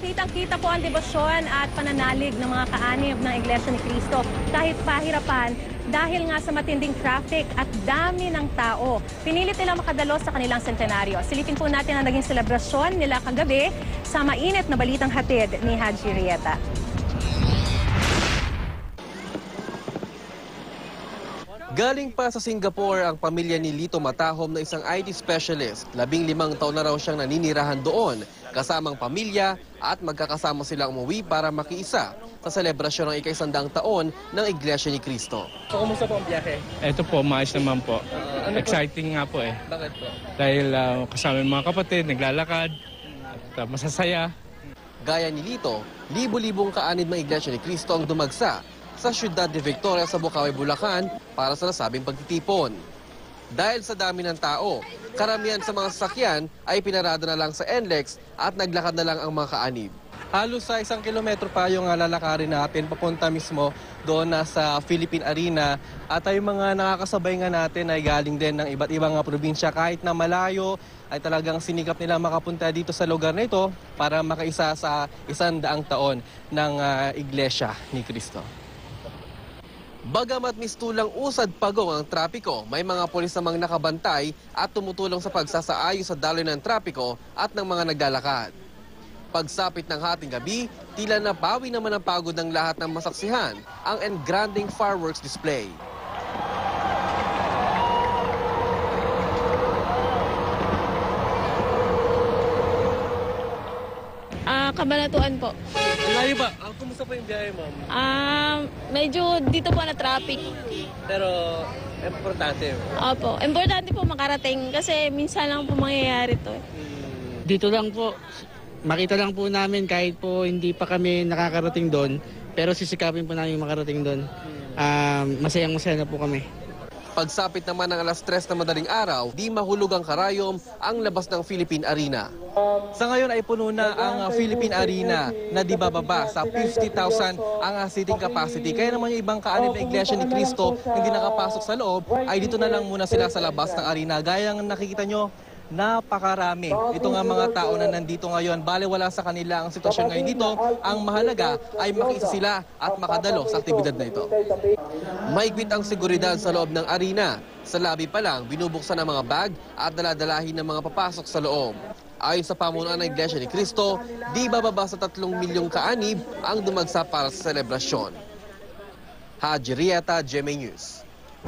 kitang-kita po ang debosyon at pananalig ng mga kaanib ng Iglesia ni Cristo kahit pahirapan dahil nga sa matinding traffic at dami ng tao. Pinilit nilang makadalo sa kanilang sentenaryo. Silipin po natin ang naging selebrasyon nila kagabi sa mainit na balitang hatid ni Haji Rieta. Galing pa sa Singapore ang pamilya ni Lito Matahom na isang IT specialist. 15 taon na raw siyang naninirahan doon, kasamang pamilya at magkakasama silang umuwi para makiisa sa selebrasyon ng ika-100 taon ng Iglesia ni Cristo. So, kumusta po ang biyahe? Ito po, maayos naman po. Exciting nga po eh. Bakit po? Dahil kasama yung mga kapatid, naglalakad, at masasaya. Gaya ni Lito, libo-libong kaanib ng Iglesia ni Cristo ang dumagsa sa Ciudad de Victoria sa Bukawi, Bulacan para sa nasabing pagtitipon. Dahil sa dami ng tao, karamihan sa mga sasakyan ay pinarada na lang sa NLEX at naglakad na lang ang mga kaanib. Halos sa 1 kilometro pa yung lalakarin natin papunta mismo doon na sa Philippine Arena at ay mga nakakasabay nga natin ay galing din ng iba't ibang probinsya kahit na malayo ay talagang sinikap nila makapunta dito sa lugar na ito para makaisa sa 100 taon ng Iglesia ni Cristo. Bagamat mistulang usad pagong ang trapiko, may mga pulis namang nakabantay at tumutulong sa pagsasaayos sa daloy ng trapiko at ng mga naglalakad. Pagsapit ng hating gabi, tila nabawi naman ang pagod ng lahat ng masaksihan ang engranding fireworks display. Kabanatuan po. Layo ba? Kumusta po yung biyahe, ma'am? Medyo dito po na traffic. Pero importante. Opo. Importante po makarating kasi minsan lang po mangyayari to. Dito lang po. Makita lang po namin kahit po hindi pa kami nakakarating doon. Pero sisikapin po namin makarating doon. Masayang-masaya na po kami. Pagsapit naman ng alas 3 na madaling araw, di mahulog ang karayom ang labas ng Philippine Arena. Sa ngayon ay puno na ang Philippine Arena na di bababa sa 50,000 ang seating capacity. Kaya naman yung ibang kaanib na Iglesia ni Cristo hindi nakapasok sa loob ay dito na lang muna sila sa labas ng arena. Gaya ng nakikita nyo, napakarami. Ito nga mga tao na nandito ngayon. Bale wala sa kanila ang sitwasyon ngayon dito. Ang mahalaga ay makita sila at makadalo sa aktibidad na ito. Mahigpit ang seguridad sa loob ng arena. Sa lobby pa lang, binubuksan ang mga bag at daladalahin ng mga papasok sa loob. Ayon sa pamunuan ng Iglesia ni Cristo, di bababa sa 3 milyong kaanib ang dumagsa para sa selebrasyon. Haji Rieta, GMA News.